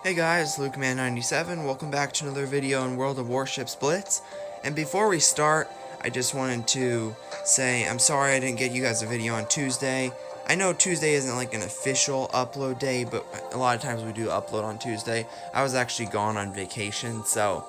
Hey guys, LukeMan97, welcome back to another video in World of Warships Blitz. And before we start, I just wanted to say I'm sorry I didn't get you guys a video on Tuesday. I know Tuesday isn't like an official upload day, but a lot of times we do upload on Tuesday. I was actually gone on vacation, so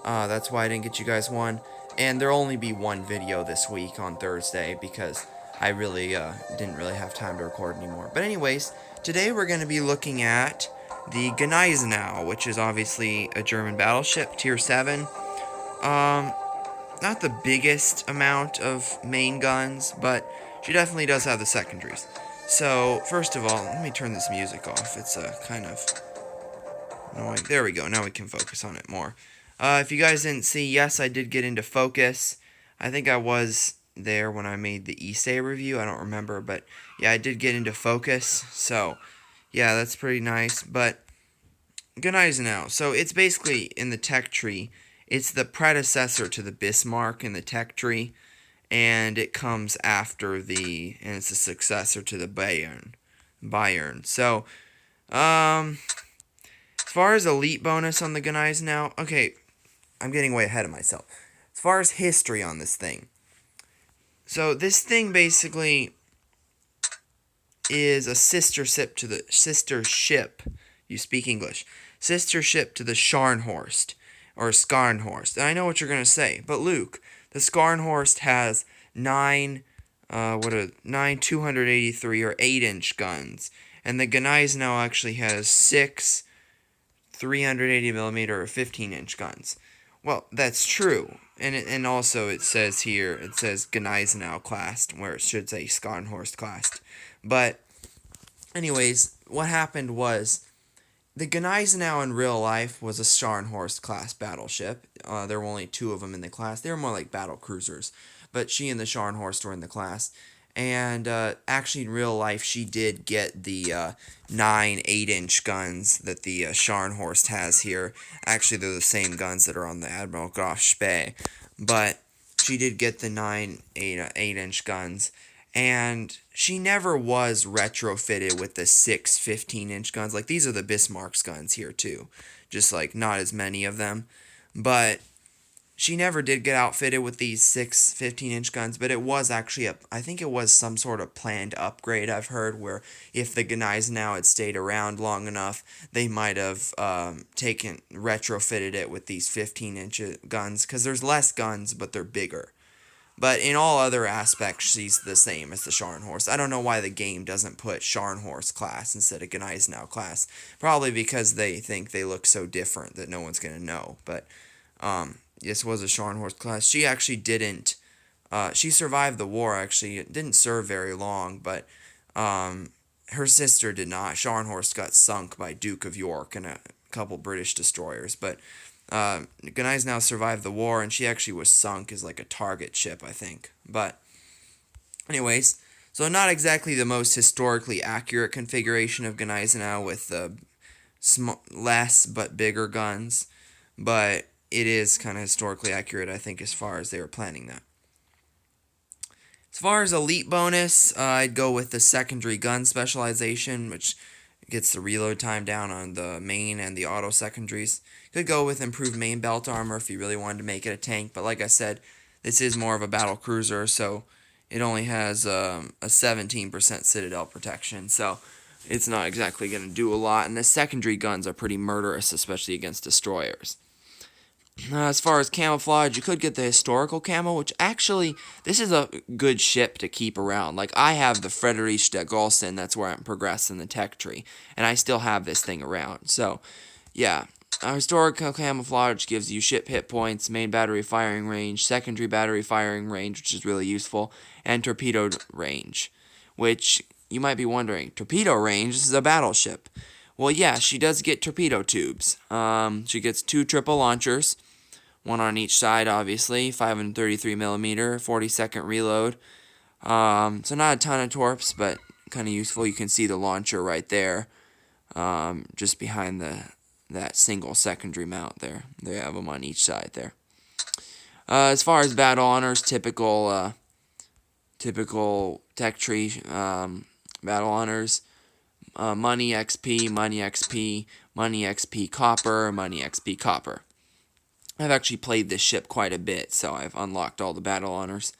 that's why I didn't get you guys one. And there'll only be one video this week on Thursday because I really didn't really have time to record anymore. But anyways, today we're going to be looking at the Gneisenau, which is obviously a German battleship, tier 7. Not the biggest amount of main guns, but she definitely does have the secondaries. So, first of all, let me turn this music off. It's kind of annoying. There we go. Now we can focus on it more. If you guys didn't see, yes, I did get into focus. I think I was there when I made the Issei review. I don't remember, but yeah, I did get into focus. So, yeah, that's pretty nice. But Gneisenau. So it's basically in the tech tree. It's the predecessor to the Bismarck in the tech tree, and it comes after and it's a successor to the Bayern. So, as far as elite bonus on the Gneisenau, okay, I'm getting way ahead of myself. As far as history on this thing, so this thing basically is a sister ship to the you speak English. Sister ship to the Scharnhorst, or Skarnhorst. And I know what you're going to say, but Luke, the Skarnhorst has 9 283 or 8-inch guns, and the Gneisenau actually has 6 380 millimeter or 15-inch guns. Well, that's true, and also it says here, it says Gneisenau classed, where it should say Skarnhorst classed. But anyways, what happened was the Gneisenau in real life was a Scharnhorst class battleship. There were only 2 of them in the class. They were more like battle cruisers, but she and the Scharnhorst were in the class. And actually, in real life, she did get the 9 8-inch guns that the Scharnhorst has here. Actually, they're the same guns that are on the Admiral Graf Spee, but she did get the 9 8-inch guns. And she never was retrofitted with the 6 15-inch guns. Like, these are the Bismarck's guns here, too. Just, like, not as many of them. But she never did get outfitted with these 6 15-inch guns. But it was actually, I think it was some sort of planned upgrade, I've heard, where if the Gneisenau had stayed around long enough, they might have retrofitted it with these 15-inch guns. Because there's less guns, but they're bigger. But in all other aspects, she's the same as the Scharnhorst. I don't know why the game doesn't put Scharnhorst class instead of Gneisenau class. Probably because they think they look so different that no one's going to know. But this was a Scharnhorst class. She actually didn't. She survived the war, actually. It didn't serve very long, but her sister did not. Scharnhorst got sunk by Duke of York and a couple British destroyers. But Gneisenau survived the war, and she actually was sunk as like a target ship, I think. But anyways, so not exactly the most historically accurate configuration of Gneisenau with the less but bigger guns, but it is kind of historically accurate, I think, as far as they were planning that. As far as elite bonus, I'd go with the secondary gun specialization, which gets the reload time down on the main and the auto secondaries. Could go with improved main belt armor if you really wanted to make it a tank, but like I said, this is more of a battle cruiser, so it only has a 17% citadel protection, so it's not exactly going to do a lot, and the secondary guns are pretty murderous, especially against destroyers. As far as camouflage, you could get the historical camo, which actually, this is a good ship to keep around. Like, I have the Friedrich der Golsen, that's where I'm progressing the tech tree, and I still have this thing around. So, yeah, historical camouflage gives you ship hit points, main battery firing range, secondary battery firing range, which is really useful, and torpedo range, which you might be wondering, torpedo range, this is a battleship. Well, yeah, she does get torpedo tubes. She gets 2 triple launchers, one on each side, obviously, 533 millimeter, 40-second reload. So not a ton of torps, but kind of useful. You can see the launcher right there, just behind that single secondary mount there. They have them on each side there. As far as battle honors, typical tech tree battle honors. money XP, money XP, money XP copper, money XP copper. I've actually played this ship quite a bit, so I've unlocked all the battle honors.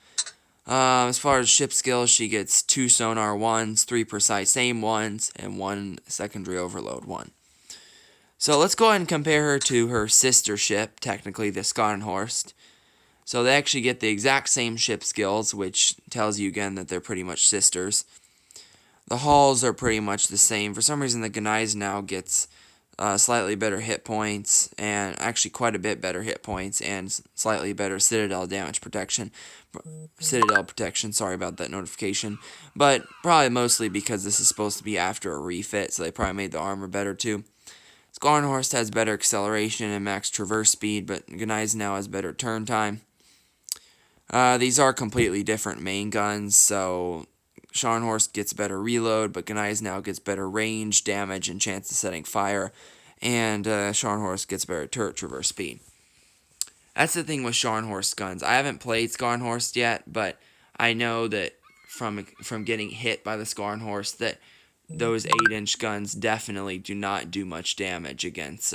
As far as ship skills, she gets 2 sonar 1s, 3 precise aim 1s, and 1 secondary overload 1. So let's go ahead and compare her to her sister ship, technically the Scharnhorst. So they actually get the exact same ship skills, which tells you again that they're pretty much sisters. The hulls are pretty much the same. For some reason, the Gneisenau gets slightly better hit points, and actually quite a bit better hit points, and slightly better citadel damage protection. Citadel protection, sorry about that notification. But probably mostly because this is supposed to be after a refit, so they probably made the armor better too. Scharnhorst has better acceleration and max traverse speed, but Gneisenau has better turn time. These are completely different main guns, so Scharnhorst gets better reload, but Gneisenau gets better range, damage, and chance of setting fire, and Scharnhorst gets better turret traverse speed. That's the thing with Scharnhorst guns. I haven't played Scharnhorst yet, but I know that from getting hit by the Scharnhorst that those 8-inch guns definitely do not do much damage against,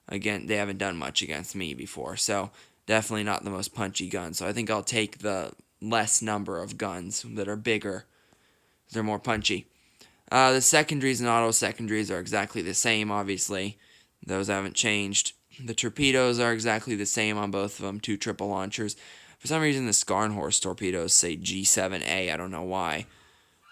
again, they haven't done much against me before, so definitely not the most punchy gun. So I think I'll take the less number of guns that are bigger. They're more punchy. The secondaries and auto secondaries are exactly the same, obviously. Those haven't changed. The torpedoes are exactly the same on both of them, 2 triple launchers. For some reason, the Scharnhorst torpedoes say G7A. I don't know why.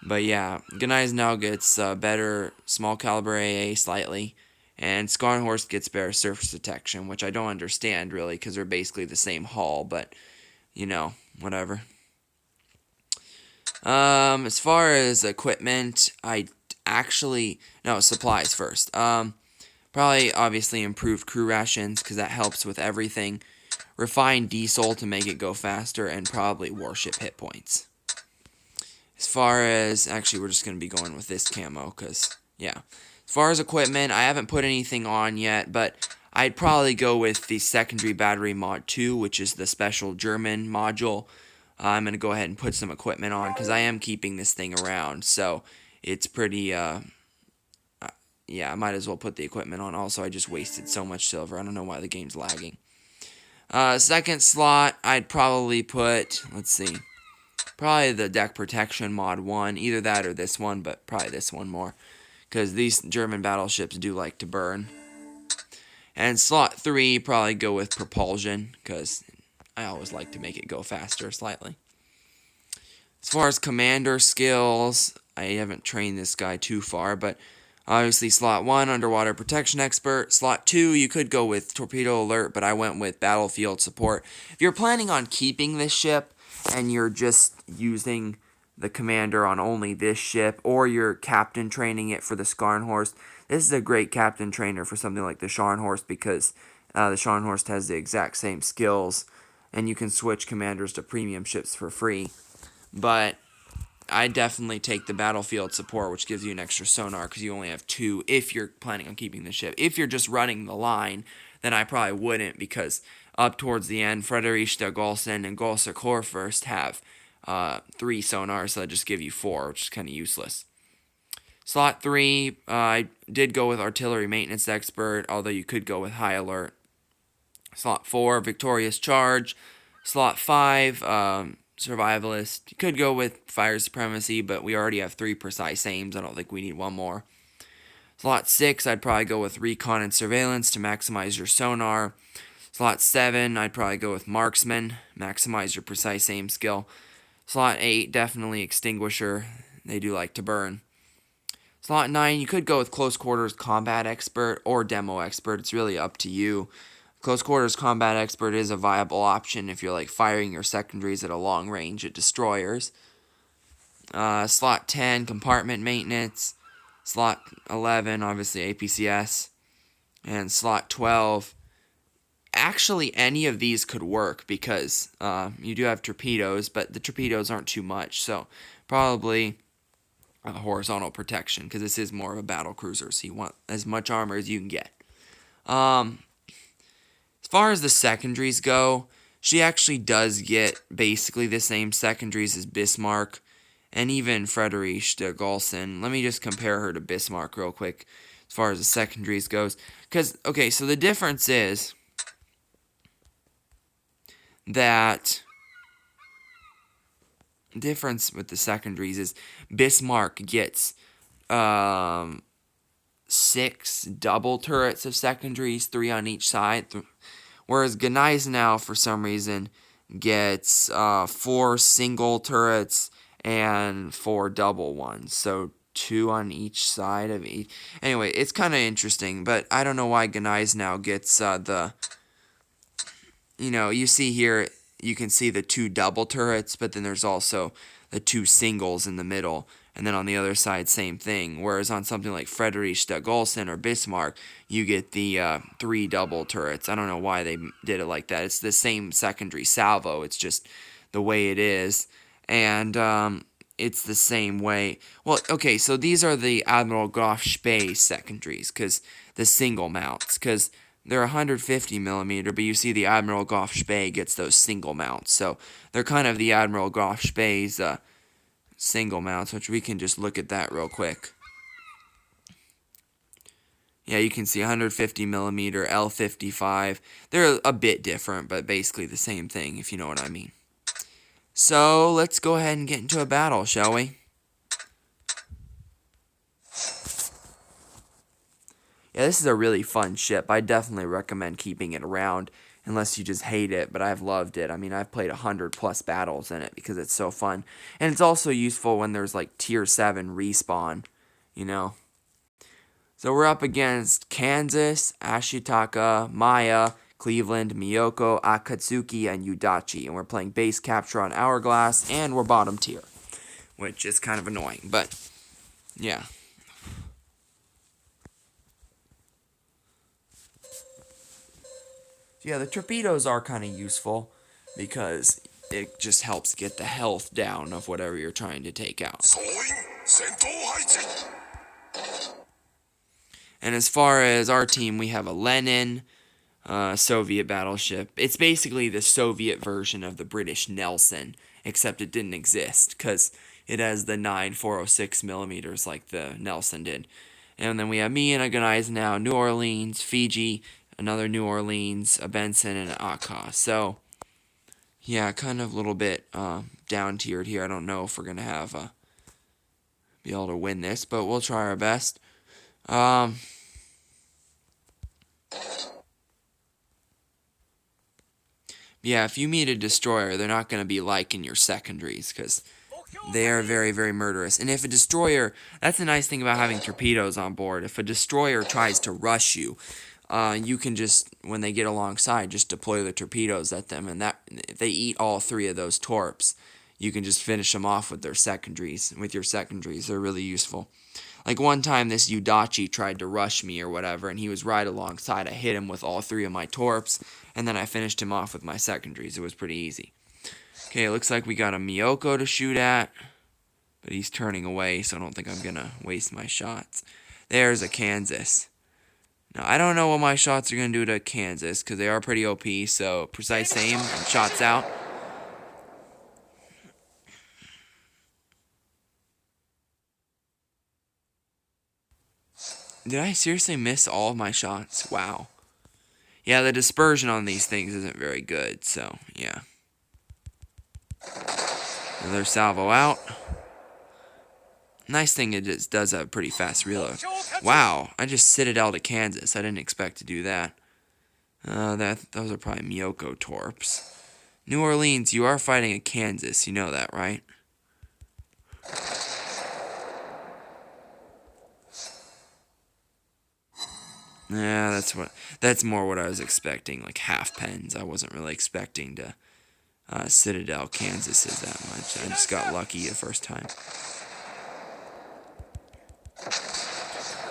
But yeah, Gneisenau gets better small caliber AA slightly, and Scharnhorst gets better surface detection, which I don't understand really, because they're basically the same hull, but you know, whatever. As far as equipment, supplies first. Probably obviously improved crew rations, because that helps with everything. Refined diesel to make it go faster, and probably warship hit points. As far as, actually, we're just going to be going with this camo, because, yeah. As far as equipment, I haven't put anything on yet, but I'd probably go with the secondary battery mod 2, which is the special German module. I'm going to go ahead and put some equipment on, because I am keeping this thing around, so it's pretty, yeah, I might as well put the equipment on. Also, I just wasted so much silver. I don't know why the game's lagging. Second slot, I'd probably put, let's see, probably the deck protection mod 1, either that or this one, but probably this one more, because these German battleships do like to burn. And slot 3, probably go with propulsion, because I always like to make it go faster slightly. As far as commander skills, I haven't trained this guy too far, but obviously slot 1, underwater protection expert. Slot 2, you could go with torpedo alert, but I went with battlefield support. If you're planning on keeping this ship, and you're just using the commander on only this ship, or you're captain training it for the Scharnhorst, this is a great captain trainer for something like the Scharnhorst, because the Scharnhorst has the exact same skills, and you can switch commanders to premium ships for free. But I definitely take the battlefield support, which gives you an extra sonar, because you only have 2 if you're planning on keeping the ship. If you're just running the line, then I probably wouldn't, because up towards the end, Friedrich der Golsen and Golser Kurfürst have 3 sonars, so that just give you 4, which is kind of useless. Slot 3, I did go with artillery maintenance expert, although you could go with high alert. Slot 4, victorious charge. Slot 5, survivalist. You could go with fire supremacy, but we already have 3 precise aims. I don't think we need one more. Slot 6, I'd probably go with recon and surveillance to maximize your sonar. Slot 7, I'd probably go with marksman, maximize your precise aim skill. Slot 8, definitely extinguisher. They do like to burn. Slot 9, you could go with close quarters combat expert or demo expert. It's really up to you. Close quarters combat expert is a viable option if you're like firing your secondaries at a long range at destroyers. Slot 10, compartment maintenance. Slot 11, obviously APCS. And slot 12, actually any of these could work, because you do have torpedoes, but the torpedoes aren't too much, so probably horizontal protection, because this is more of a battle cruiser, so you want as much armor as you can get. As far as the secondaries go, she actually does get basically the same secondaries as Bismarck, and even Friedrich de Gaussen. Let me just compare her to Bismarck real quick as far as the secondaries goes. Because, okay, so the difference is that with the secondaries is Bismarck gets 6 double turrets of secondaries, 3 on each side, whereas Gneisenau for some reason gets 4 single turrets and 4 double ones, so 2 on each side of each. Anyway, it's kind of interesting, but I don't know why Gneisenau gets you see here, you can see the 2 double turrets, but then there's also the 2 singles in the middle, and then on the other side, same thing. Whereas on something like Friedrich de Gaussen or Bismarck, you get the 3 double turrets. I don't know why they did it like that. It's the same secondary salvo. It's just the way it is, and it's the same way. Well, okay, so these are the Admiral Graf Spee secondaries, because the single mounts, because they're 150 millimeter, but you see the Admiral Graf Spee gets those single mounts. So they're kind of the Admiral Graf Spee's single mounts, which we can just look at that real quick. Yeah, you can see 150 millimeter, L55. They're a bit different, but basically the same thing, if you know what I mean. So let's go ahead and get into a battle, shall we? Yeah, this is a really fun ship. I definitely recommend keeping it around, unless you just hate it, but I've loved it. I mean, I've played 100+ battles in it because it's so fun. And it's also useful when there's like tier 7 respawn, you know. So we're up against Kansas, Ashitaka, Maya, Cleveland, Miyoko, Akatsuki, and Udachi. And we're playing base capture on Hourglass, and we're bottom tier, which is kind of annoying, but yeah. Yeah, the torpedoes are kind of useful because it just helps get the health down of whatever you're trying to take out. And as far as our team, we have a Lenin, Soviet battleship. It's basically the Soviet version of the British Nelson, except it didn't exist because it has the 9.406 millimeters like the Nelson did. And then we have me and a Gneisenau, New Orleans, Fiji, another New Orleans, a Benson, and an Akka. So, yeah, kind of a little bit down-tiered here. I don't know if we're going to be able to win this, but we'll try our best. Yeah, if you meet a destroyer, they're not going to be liking your secondaries, because they are very, very murderous. And if a destroyer, that's the nice thing about having torpedoes on board. If a destroyer tries to rush you, you can just, when they get alongside, just deploy the torpedoes at them, and that if they eat all 3 of those torps, you can just finish them off with their secondaries. With your secondaries, they're really useful. Like one time, this Udachi tried to rush me or whatever, and he was right alongside. I hit him with all 3 of my torps, and then I finished him off with my secondaries. It was pretty easy. Okay, it looks like we got a Miyoko to shoot at, but he's turning away, so I don't think I'm gonna waste my shots. There's a Kansas. Now, I don't know what my shots are going to do to Kansas, because they are pretty OP, so precise aim and shots out. Did I seriously miss all of my shots? Wow. Yeah, the dispersion on these things isn't very good, so, yeah. Another salvo out. Nice thing, it just does have a pretty fast reload. Wow, I just Citadel to Kansas. I didn't expect to do that. Those are probably Miyoko torps. New Orleans, you are fighting a Kansas. You know that, right? Yeah, that's more what I was expecting, like half pens. I wasn't really expecting to Citadel Kansas is that much. I just got lucky the first time.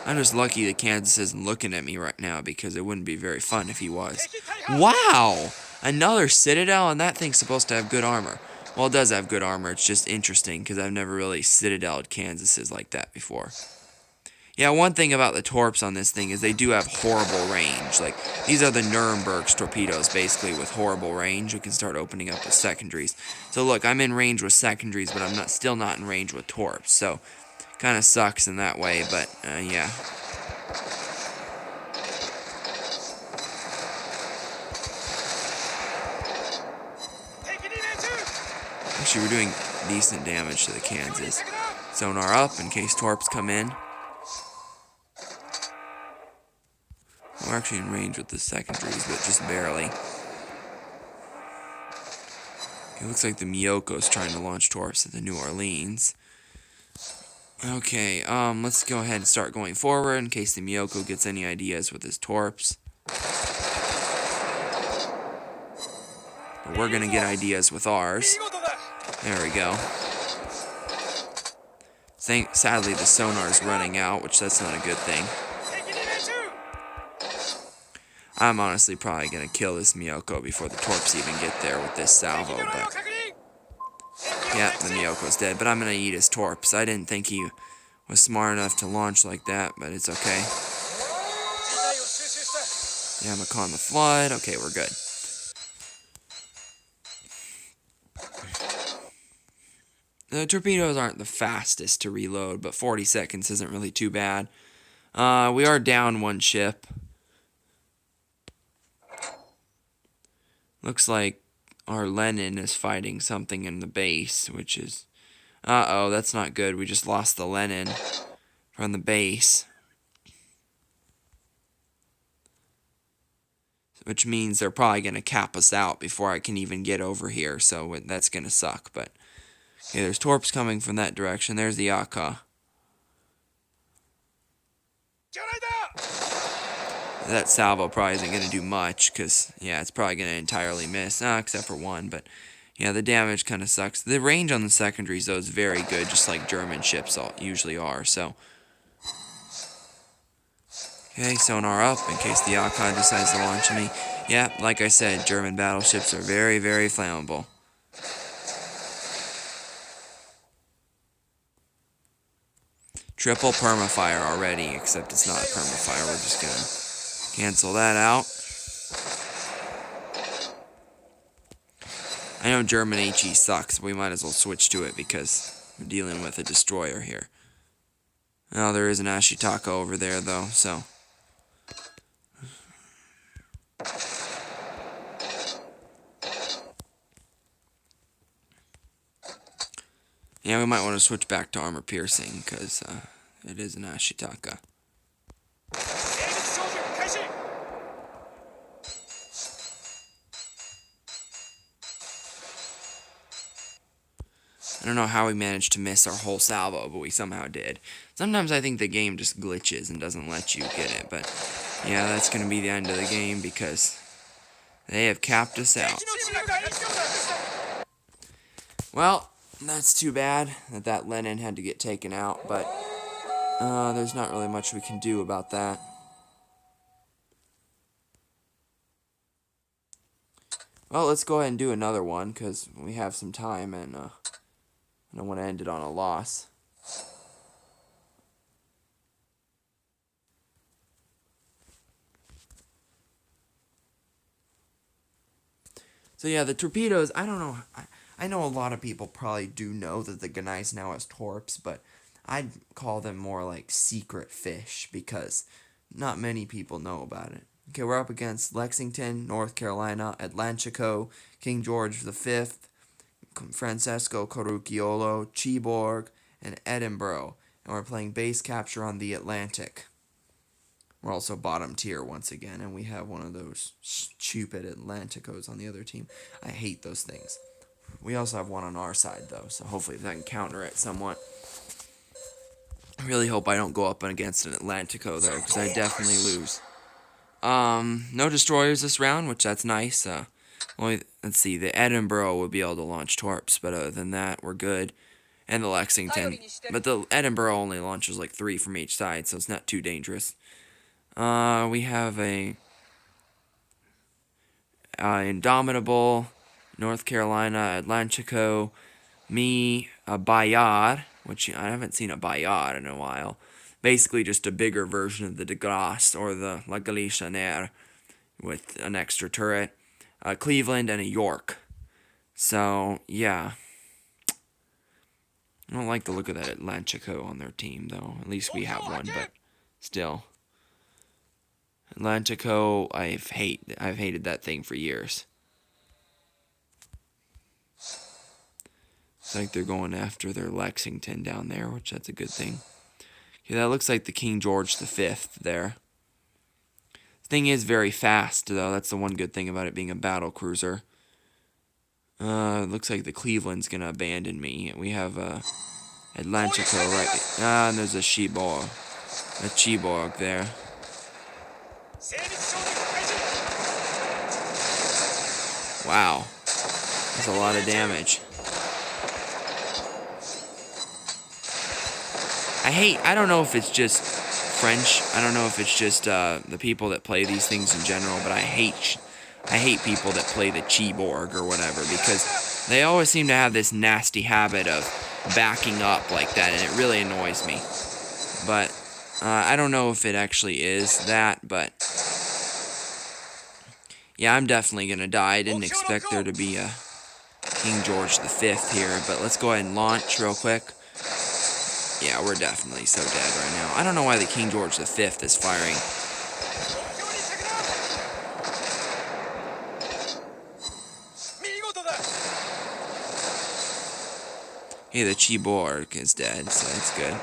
I'm just lucky that Kansas isn't looking at me right now, because it wouldn't be very fun if he was. Wow! Another Citadel, and that thing's supposed to have good armor. Well, it does have good armor. It's just interesting, because I've never really Citadeled Kansases like that before. Yeah, one thing about the torps on this thing is they do have horrible range. Like, these are the Nuremberg's torpedoes, basically, with horrible range. We can start opening up with secondaries. So, look, I'm in range with secondaries, but I'm still not in range with torps. So, kind of sucks in that way, but, yeah. Actually, we're doing decent damage to the Kansas. Sonar up in case torps come in. We're actually in range with the secondaries, but just barely. It looks like the Miyoko's trying to launch torps at the New Orleans. Okay, let's go ahead and start going forward in case the Miyoko gets any ideas with his torps. But we're gonna get ideas with ours. There we go. Sadly, the sonar's running out, which that's not a good thing. I'm honestly probably going to kill this Miyoko before the torps even get there with this salvo, but... yeah, the Miyoko's dead, but I'm going to eat his torps. I didn't think he was smart enough to launch like that, but it's okay. Yeah, I'm going to call him a flood. Okay, we're good. The torpedoes aren't the fastest to reload, but 40 seconds isn't really too bad. We are down one ship. Looks like our Lenin is fighting something in the base, which is... uh-oh, that's not good. We just lost the Lenin from the base. Which means they're probably going to cap us out before I can even get over here, so that's going to suck. But okay, there's torps coming from that direction. There's the Aka. That salvo probably isn't going to do much, because, yeah, it's probably going to entirely miss, except for one, but, yeah, the damage kind of sucks. The range on the secondaries, though, is very good, just like German ships usually are, so. Okay, sonar up, in case the Aka decides to launch me. Yeah, like I said, German battleships are very, very flammable. Triple permafire already, except it's not a permafire, we're just going to cancel that out. I know German HE sucks, but we might as well switch to it because we're dealing with a destroyer here. Oh, there is an Ashitaka over there, though, so... yeah, we might want to switch back to armor piercing, because it is an Ashitaka. I don't know how we managed to miss our whole salvo, but we somehow did. Sometimes I think the game just glitches and doesn't let you get it, but yeah, that's going to be the end of the game because they have capped us out. Well, that's too bad that Lenin had to get taken out, but there's not really much we can do about that. Well, let's go ahead and do another one because we have some time and I don't want to end it on a loss. So yeah, the torpedoes, I don't know. I know a lot of people probably do know that the Gneisenau has torps, but I'd call them more like secret fish because not many people know about it. Okay, we're up against Lexington, North Carolina, Atlantico, King George V, Francesco Corrucciolo, Cheborg, and Edinburgh, and we're playing base capture on the Atlantic. We're also bottom tier once again, and we have one of those stupid Atlanticos on the other team. I hate those things. We also have one on our side, though, so hopefully that can counter it somewhat. I really hope I don't go up against an Atlantico, though, because I definitely lose. No destroyers this round, which that's nice. Let's see, the Edinburgh would be able to launch torps, but other than that, we're good. And the Lexington. But the Edinburgh only launches like 3 from each side, so it's not too dangerous. We have a Indomitable, North Carolina, Atlantico, me, a Bayard, which I haven't seen a Bayard in a while, basically just a bigger version of the De Grasse or the La Galicianaire with an extra turret, a Cleveland, and a York. So, yeah. I don't like the look of that Atlantico on their team, though. At least we have one, but still. Atlantico, I've hated that thing for years. It's like they're going after their Lexington down there, which that's a good thing. Yeah, that looks like the King George V there. The thing is very fast, though. That's the one good thing about it being a battle cruiser. It looks like the Cleveland's gonna abandon me. We have Atlantico right. And there's a Chiborg there. Wow, that's a lot of damage. I don't know if it's just French. I don't know if it's just the people that play these things in general, but I hate people that play the Chiborg or whatever, because they always seem to have this nasty habit of backing up like that, and it really annoys me. But I don't know if it actually is that, but yeah, I'm definitely gonna die. I didn't expect there to be a King George V here, but let's go ahead and launch real quick. Yeah, we're definitely so dead right now. I don't know why the King George V is firing. Hey, the Chiborg is dead, so that's good.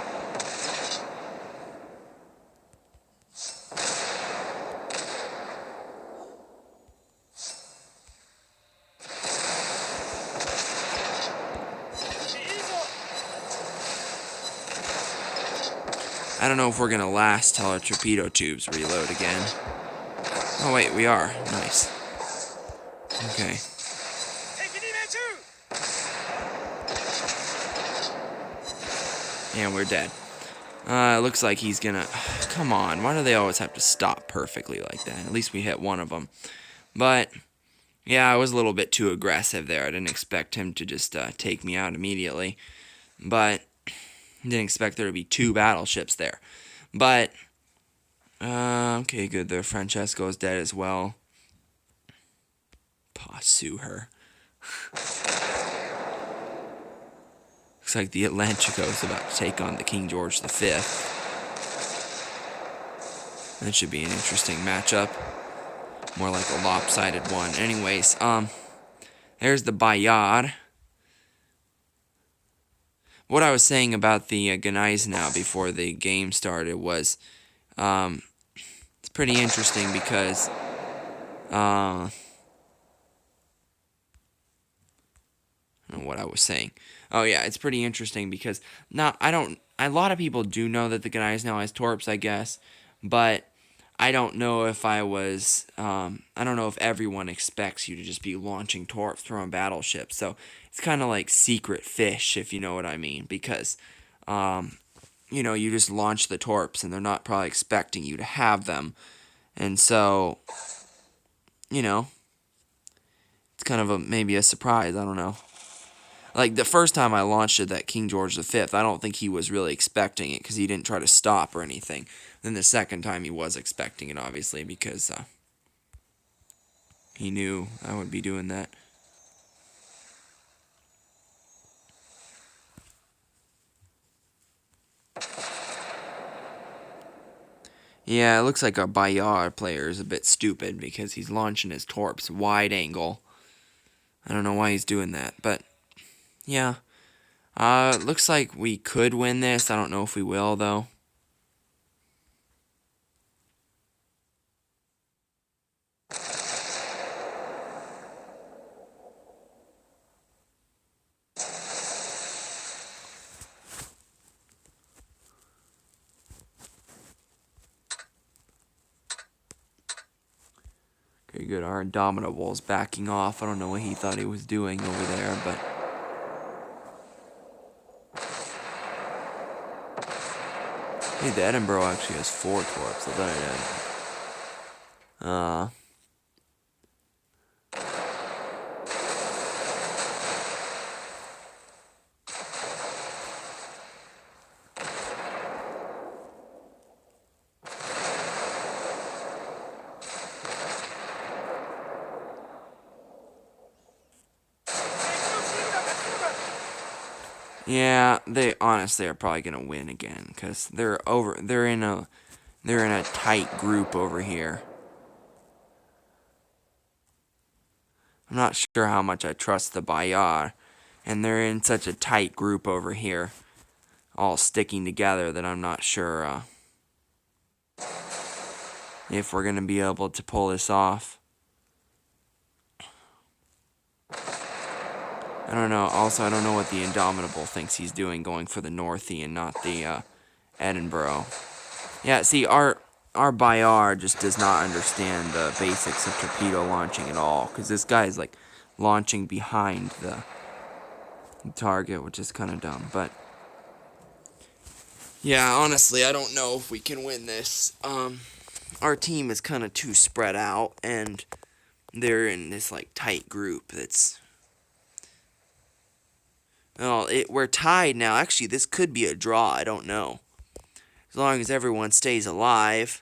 I don't know if we're gonna last till our torpedo tubes reload again. Oh wait, we are. Nice. Okay. Yeah, we're dead. It looks like he's gonna... Come on, why do they always have to stop perfectly like that? At least we hit one of them. But, yeah, I was a little bit too aggressive there. I didn't expect him to just take me out immediately. But, didn't expect there to be 2 battleships there. But, okay, good there. Francesco's dead as well. Sue her. Looks like the Atlantico is about to take on the King George V. That should be an interesting matchup. More like a lopsided one. Anyways, there's the Bayard. What I was saying about the Gneisenau before the game started was, it's pretty interesting because, I don't know what I was saying. Oh yeah, it's pretty interesting because a lot of people do know that the Gneisenau has torps, I guess, but I don't know if I don't know if everyone expects you to just be launching torps from battleships. So it's kind of like secret fish, if you know what I mean, because, you just launch the torps and they're not probably expecting you to have them. And so, it's kind of maybe a surprise, I don't know. Like, the first time I launched it, that King George V, I don't think he was really expecting it because he didn't try to stop or anything. Then the second time he was expecting it, obviously, because he knew I would be doing that. Yeah, it looks like our Bayard player is a bit stupid because he's launching his torps wide angle. I don't know why he's doing that, but... yeah. Looks like we could win this. I don't know if we will, though. Okay, good. Our Indomitable's backing off. I don't know what he thought he was doing over there, but... hey, the Edinburgh actually has 4 torps. I thought it had... Yeah, they honestly are probably gonna win again because They're in a tight group over here. I'm not sure how much I trust the Bayard, and they're in such a tight group over here, all sticking together that I'm not sure if we're gonna be able to pull this off. I don't know. Also, I don't know what the Indomitable thinks he's doing, going for the Northie and not the Edinburgh. Yeah, see, our Bayard just does not understand the basics of torpedo launching at all, because this guy is like launching behind the target, which is kind of dumb. But yeah, honestly, I don't know if we can win this. Our team is kind of too spread out, and they're in this like tight group that's. Oh, we're tied now. Actually, this could be a draw. I don't know. As long as everyone stays alive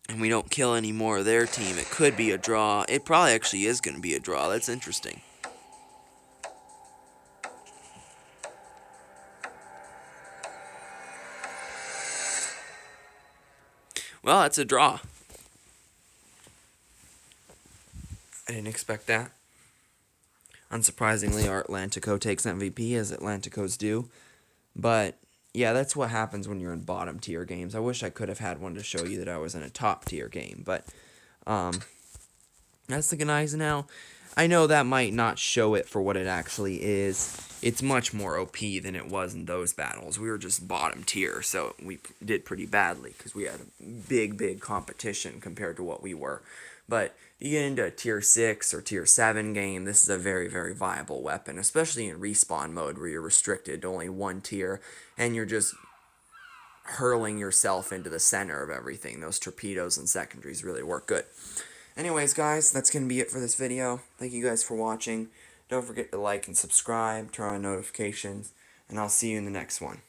and we don't kill any more of their team, it could be a draw. It probably actually is going to be a draw. That's interesting. Well, that's a draw. I didn't expect that. Unsurprisingly, our Atlantico takes MVP, as Atlanticos do. But yeah, that's what happens when you're in bottom tier games. I wish I could have had one to show you that I was in a top tier game, but that's the Gneisenau. I know that might not show it for what it actually is. It's much more OP than it was in those battles. We were just bottom tier, so we did pretty badly because we had a big competition compared to what we were. But you get into a tier 6 or tier 7 game, this is a very viable weapon, especially in respawn mode where you're restricted to only one tier and you're just hurling yourself into the center of everything. Those torpedoes and secondaries really work good. Anyways, guys, that's going to be it for this video. Thank you guys for watching. Don't forget to like and subscribe, turn on notifications, and I'll see you in the next one.